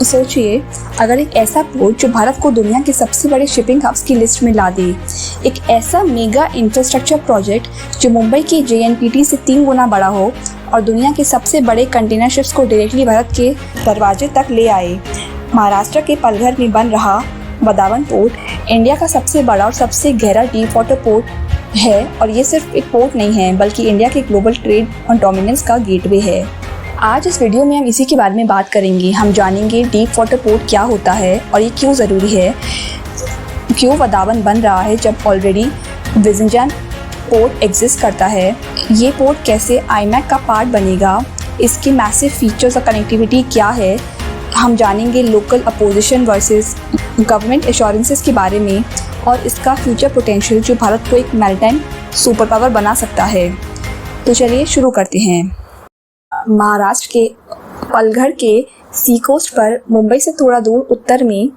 सोचिए, अगर एक ऐसा पोर्ट जो भारत को दुनिया के सबसे बड़े शिपिंग हब्स की लिस्ट में ला दे, एक ऐसा मेगा इंफ्रास्ट्रक्चर प्रोजेक्ट जो मुंबई की JNPT से 3 गुना बड़ा हो और दुनिया के सबसे बड़े कंटेनर शिप्स को डायरेक्टली भारत के दरवाजे तक ले आए। महाराष्ट्र के पलघर में बन रहा वदावन पोर्ट इंडिया का सबसे बड़ा और सबसे गहरा डीप वाटर पोर्ट है और ये सिर्फ एक पोर्ट नहीं है बल्कि इंडिया के ग्लोबल ट्रेड और डोमिनेंस का गेटवे है। आज इस वीडियो में हम इसी के बारे में बात करेंगे। हम जानेंगे डीप वाटर पोर्ट क्या होता है और ये क्यों ज़रूरी है, क्यों वदावन बन रहा है जब ऑलरेडी विज़नजैन पोर्ट एग्जिस्ट करता है, ये पोर्ट कैसे IMEC का पार्ट बनेगा, इसके मैसिव फीचर्स और कनेक्टिविटी क्या है। हम जानेंगे local opposition versus government assurances के बारे में और इसका फ्यूचर पोटेंशियल जो भारत को एक मैरीटाइम सुपर पावर बना सकता है। तो चलिए शुरू करते हैं। महाराष्ट्र के पलघर के सी कोस्ट पर मुंबई से थोड़ा दूर उत्तर में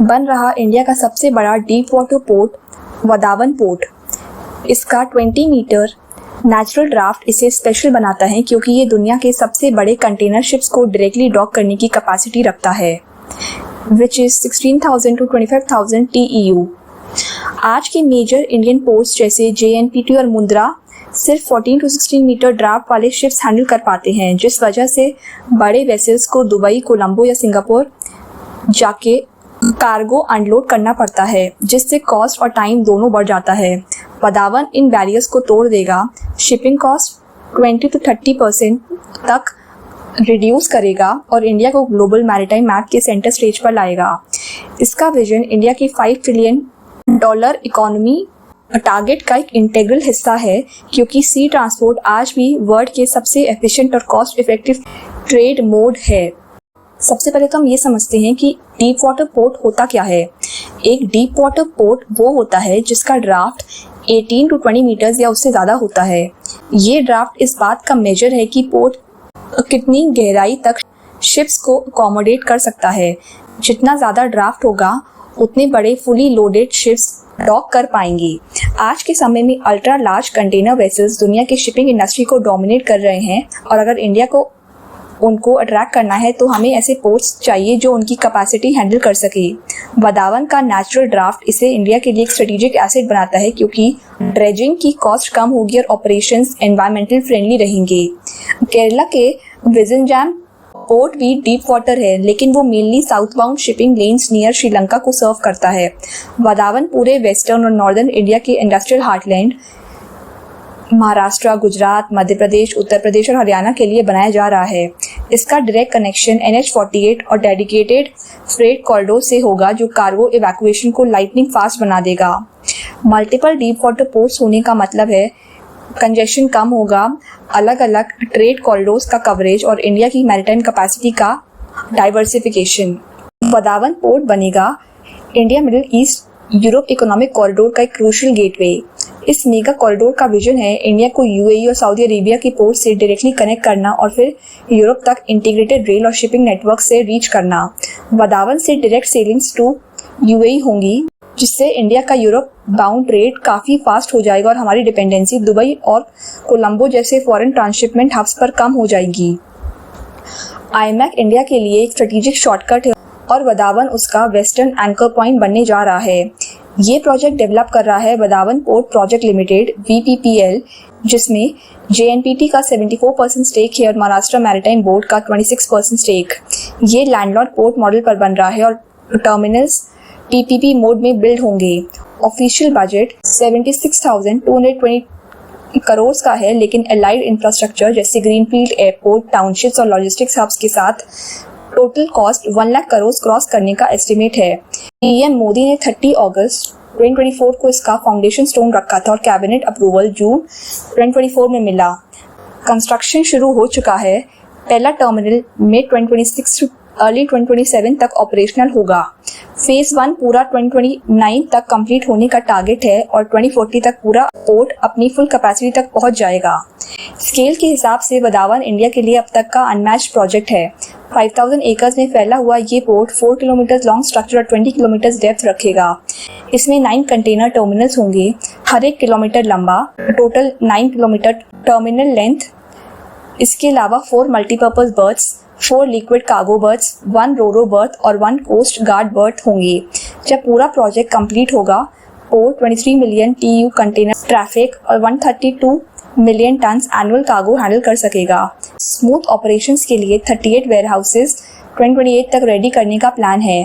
बन रहा इंडिया का सबसे बड़ा डीप वाटर पोर्ट वदावन पोर्ट। इसका 20 मीटर नेचुरल ड्राफ्ट इसे स्पेशल बनाता है क्योंकि ये दुनिया के सबसे बड़े कंटेनर शिप्स को डायरेक्टली डॉक करने की कैपेसिटी रखता है, विच इज़ 16,000 to 25,000 TEU। आज के मेजर इंडियन पोर्ट्स जैसे JNPT और मुंद्रा सिर्फ 14 to 16 मीटर ड्राफ्ट वाले शिप्स हैंडल कर पाते हैं, जिस वजह से बड़े वेसल्स को दुबई, कोलंबो या सिंगापुर जाके कार्गो अनलोड करना पड़ता है, जिससे कॉस्ट और टाइम दोनों बढ़ जाता है। वदावन इन बैरियर्स को तोड़ देगा, शिपिंग कॉस्ट 20 to 30% तक रिड्यूस करेगा और इंडिया को ग्लोबल मैरीटाइम मैप के सेंटर स्टेज पर लाएगा। इसका विजन इंडिया की $5 ट्रिलियन इकोनॉमी टारगेट का एक इंटीग्रल हिस्सा है, क्योंकि सी ट्रांसपोर्ट आज भी वर्ल्ड के सबसे एफिशिएंट और कॉस्ट इफेक्टिव ट्रेड मोड है। सबसे पहले तो हम ये समझते हैं कि डीप वाटर पोर्ट होता क्या है। एक डीप वाटर पोर्ट वो होता है जिसका ड्राफ्ट 18 to 20 मीटर्स या उससे ज़्यादा होता है। ये ड्राफ्ट इस बात का मेजर है कि पोर्ट कितनी गहराई तक शिप्स को अकोमोडेट कर सकता है। जितना ज़्यादा ड्राफ्ट होगा उतने बड़े फुली लोडेड शिप्स डॉक कर पाएंगी। आज के समय में अल्ट्रा लार्ज कंटेनर वेसल्स दुनिया के शिपिंग इंडस्ट्री को डोमिनेट कर रहे हैं और अगर इंडिया को उनको अट्रैक्ट करना है तो हमें ऐसे पोर्ट्स चाहिए जो उनकी कैपेसिटी हैंडल कर सके। वदावन का नेचुरल ड्राफ्ट इसे इंडिया के लिए एक स्ट्रेटेजिक एसेट बनाता है क्योंकि ड्रेजिंग की कॉस्ट कम होगी और ऑपरेशंस एनवायरमेंटल फ्रेंडली रहेंगे। केरला के विज़नजैन पोर्ट भी डीप वाटर है, लेकिन वो mainly south bound shipping lens near Sri Lanka को सर्व करता है। वदावन पूरे वेस्टर्न और नॉर्दर्न इंडिया के इंडस्ट्रियल हार्टलैंड महाराष्ट्र, गुजरात, मध्य प्रदेश, उत्तर प्रदेश और हरियाणा के लिए बनाया जा रहा है। इसका डायरेक्ट कनेक्शन NH-48 और डेडिकेटेड फ्रेट कॉरिडोर से होगा जो कार्गो इवैक्यूएशन को लाइटनिंग फास्ट बना देगा। मल्टीपल डीप वाटर पोर्ट्स होने का मतलब है कंजेशन कम होगा, अलग अलग ट्रेड कॉरिडोर्स का कवरेज और इंडिया की मैरीटाइम कैपेसिटी का डाइवर्सिफिकेशन। वदावन पोर्ट बनेगा India middle east Europe economic corridor का एक क्रूशियल गेटवे। इस मेगा कॉरिडोर का विजन है इंडिया को UAE और सऊदी अरेबिया की पोर्ट से डायरेक्टली कनेक्ट करना और फिर यूरोप तक इंटीग्रेटेड रेल और शिपिंग नेटवर्क से रीच करना। वदावन से डायरेक्ट सेलिंग्स टू UAE होंगी, जिससे इंडिया का यूरोप बाउंड ट्रेड काफ़ी फास्ट हो जाएगा और हमारी डिपेंडेंसी दुबई और कोलंबो जैसे फॉरेन ट्रांसशिपमेंट हब्स पर कम हो जाएगी। IMEC इंडिया के लिए एक स्ट्रेटेजिक शॉर्टकट है और वदावन उसका वेस्टर्न एंकर पॉइंट बनने जा रहा है। ये प्रोजेक्ट डेवलप कर रहा है वदावन पोर्ट प्रोजेक्ट लिमिटेड VPPL, जिसमें JNPT का 74% स्टेक है और महाराष्ट्र मैरीटाइम बोर्ड का 26% स्टेक। ये लैंडलॉर्ड पोर्ट मॉडल पर बन रहा है और टर्मिनल्स PPP मोड में बिल्ड होंगे। ऑफिशियल बजट 76,220 करोड़ का है, लेकिन एलाइड इंफ्रास्ट्रक्चर जैसे ग्रीनफील्ड एयरपोर्ट, टाउनशिप्स और लॉजिस्टिक्स हब्स के साथ total cost 1 lakh crore cross करने का एस्टिमेट है। PM मोदी ने 30 अगस्त 2024 को इसका फाउंडेशन स्टोन रखा था और कैबिनेट अप्रूवल जून 2024 में मिला। कंस्ट्रक्शन शुरू हो चुका है। पहला टर्मिनल May 2026 से अर्ली 2027 तक ऑपरेशनल होगा। फेज 1 पूरा 2029 तक कंप्लीट होने का टारगेट है और 2040 तक पूरा पोर्ट अपनी फुल कैपेसिटी तक पहुंच जाएगा। स्केल के हिसाब से वदावन इंडिया के लिए अब तक का अनमैच्ड प्रोजेक्ट है। 5,000 एकर्स में फैला हुआ ये पोर्ट 4 किलोमीटर लॉन्ग स्ट्रक्चर और 20 किलोमीटर डेप्थ रखेगा। इसमें 9 कंटेनर टर्मिनल्स होंगे, हर 1 किलोमीटर लंबा, टोटल 9 किलोमीटर टर्मिनल लेंथ। इसके अलावा 4 multipurpose berths, 4 liquid cargo berths, 1 roro berth और 1 कोस्ट गार्ड बर्थ होंगे। जब पूरा प्रोजेक्ट कंप्लीट होगा, port 23 million TEU container traffic और 132 million tons annual cargo handle कर सकेगा। स्मूथ ऑपरेशंस के लिए 38 वेयरहाउसेस 2028 तक रेडी करने का प्लान है।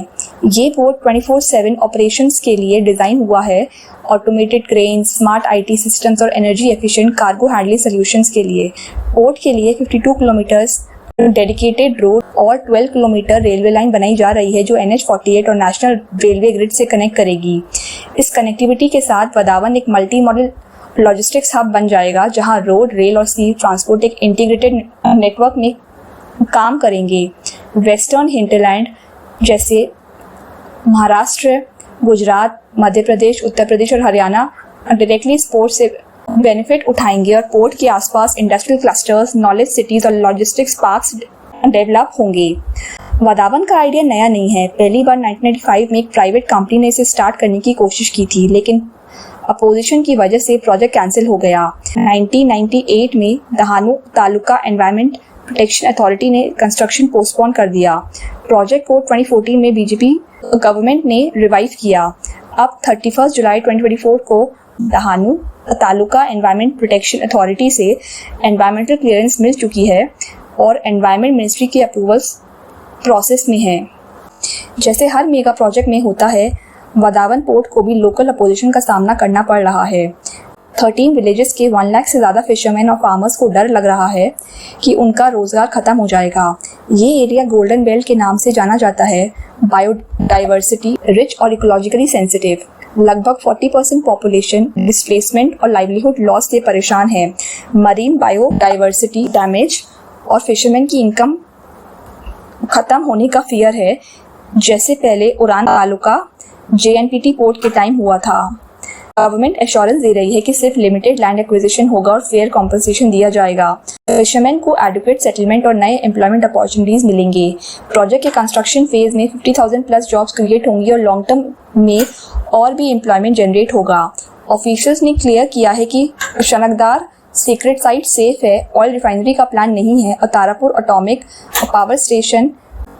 ये पोर्ट 24/7 ऑपरेशंस के लिए डिज़ाइन हुआ है, automated crane, smart IT systems और energy efficient cargo handling solutions के लिए। पोर्ट के लिए 52 किलोमीटर्स डेडिकेटेड रोड और 12 किलोमीटर रेलवे लाइन बनाई जा रही है, जो NH48 और नेशनल रेलवे ग्रिड से कनेक्ट करेगी। इस कनेक्टिविटी के साथ वदावन एक मल्टी मॉडल लॉजिस्टिक्स हब बन जाएगा, जहां रोड, रेल और सी ट्रांसपोर्ट एक इंटीग्रेटेड नेटवर्क में काम करेंगे। वेस्टर्न हिंटरलैंड जैसे महाराष्ट्र, गुजरात, मध्य प्रदेश, उत्तर प्रदेश और हरियाणा डायरेक्टली इस पोर्ट से बेनिफिट उठाएंगे और पोर्ट के आसपास इंडस्ट्रियल क्लस्टर्स, नॉलेज सिटीज और लॉजिस्टिक्स पार्क्स डेवलप होंगे। वदावन का आइडिया नया नहीं है। पहली बार 1995 में एक प्राइवेट कंपनी ने इसे स्टार्ट करने की कोशिश की थी, लेकिन अपोजिशन की वजह से प्रोजेक्ट कैंसिल हो गया। 1998 में Dahanu taluka environment protection authority ने कंस्ट्रक्शन पोस्टपोन कर दिया। प्रोजेक्ट को 2014 में बीजेपी गवर्नमेंट ने रिवाइव किया। अब 31 जुलाई 2024 को Dahanu taluka environment protection authority से एनवायरमेंटल क्लियरेंस मिल चुकी है और एनवायरमेंट मिनिस्ट्री के अप्रूवल्स प्रोसेस में है। जैसे हर मेगा प्रोजेक्ट में होता है, वदावन पोर्ट को भी लोकल अपोजिशन का सामना करना पड़ रहा है। 13 विलेजेस के 1 लाख से ज़्यादा फिशरमैन और फार्मर्स को डर लग रहा है कि उनका रोजगार खत्म हो जाएगा। ये एरिया गोल्डन बेल्ट के नाम से जाना जाता है, बायोडाइवर्सिटी रिच और इकोलॉजिकली सेंसिटिव। लगभग 40% पॉपुलेशन डिस्प्लेसमेंट और लाइवलीहुड लॉस से परेशान है। मरीन बायोडाइवर्सिटी डैमेज और फिशरमैन की इनकम खत्म होने का फियर है, जैसे पहले उड़ान तालुका JNPT पोर्ट के टाइम हुआ था। गवर्नमेंट एश्योरेंस दे रही है कि सिर्फ लिमिटेड लैंड एक्विजिशन होगा और फेयर कॉम्पनसेशन दिया जाएगा। फिशरमैन को एडुकेट सेटलमेंट और नए एम्प्लॉयमेंट अपॉर्चुनिटीज मिलेंगे। प्रोजेक्ट के कंस्ट्रक्शन फेज में 50,000 प्लस जॉब्स क्रिएट होंगी और लॉन्ग टर्म में और भी एम्प्लॉयमेंट जनरेट होगा। ऑफिशियल्स ने क्लियर किया है कि शनकदार सीक्रेट साइट सेफ है, ऑयल रिफाइनरी का प्लान नहीं है और तारापुर एटॉमिक पावर स्टेशन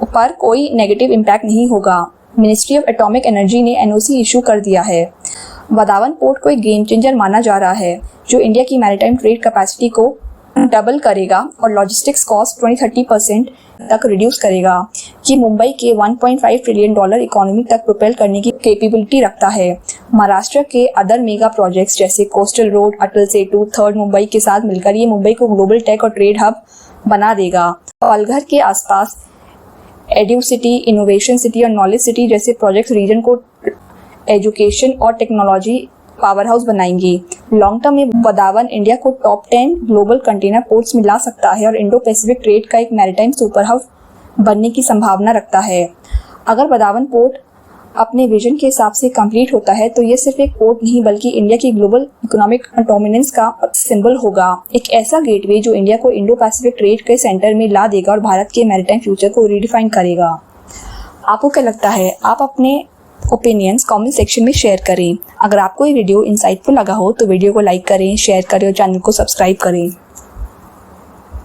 पर कोई नेगेटिव इम्पैक्ट नहीं होगा। मिनिस्ट्री ऑफ एटॉमिक एनर्जी ने NOC इशू कर दिया है। वदावन पोर्ट को एक गेम चेंजर माना जा रहा है, जो इंडिया की मैरीटाइम ट्रेड कैपेसिटी को डबल करेगा और लॉजिस्टिक्स कॉस्ट 20-30% तक रिड्यूस करेगा। ये मुंबई के $1.5 ट्रिलियन इकोनॉमी तक प्रोपेल करने की कैपेबिलिटी रखता है। महाराष्ट्र के अदर मेगा प्रोजेक्ट्स जैसे coastal road, Atal Setu, third Mumbai के साथ मिलकर ये मुंबई को ग्लोबल टेक और ट्रेड हब बना देगा। पालघर के आसपास एड्यू सिटी, इनोवेशन सिटी और नॉलेज सिटी जैसे प्रोजेक्ट्स रीजन को एजुकेशन और टेक्नोलॉजी पावर हाउस बनाएंगे। लॉन्ग टर्म में वदावन इंडिया को टॉप 10 ग्लोबल कंटेनर पोर्ट्स में ला सकता है और इंडो पैसिफिक ट्रेड का एक मैरीटाइम सुपर हब बनने की संभावना रखता है। अगर वदावन पोर्ट अपने विजन के हिसाब से कंप्लीट होता है तो ये सिर्फ एक पोर्ट नहीं बल्कि इंडिया की ग्लोबल इकोनॉमिक डोमिनेंस का सिंबल होगा। एक ऐसा गेटवे जो इंडिया को इंडो पैसिफिक ट्रेड के सेंटर में ला देगा और भारत के मैरीटाइम फ्यूचर को रीडिफाइन करेगा। आपको क्या लगता है? आप अपने ओपिनियंस कमेंट सेक्शन में शेयर करें। अगर आपको ये वीडियो इंसाइटफुल लगा हो तो वीडियो को लाइक करें, शेयर करें और चैनल को सब्सक्राइब करें।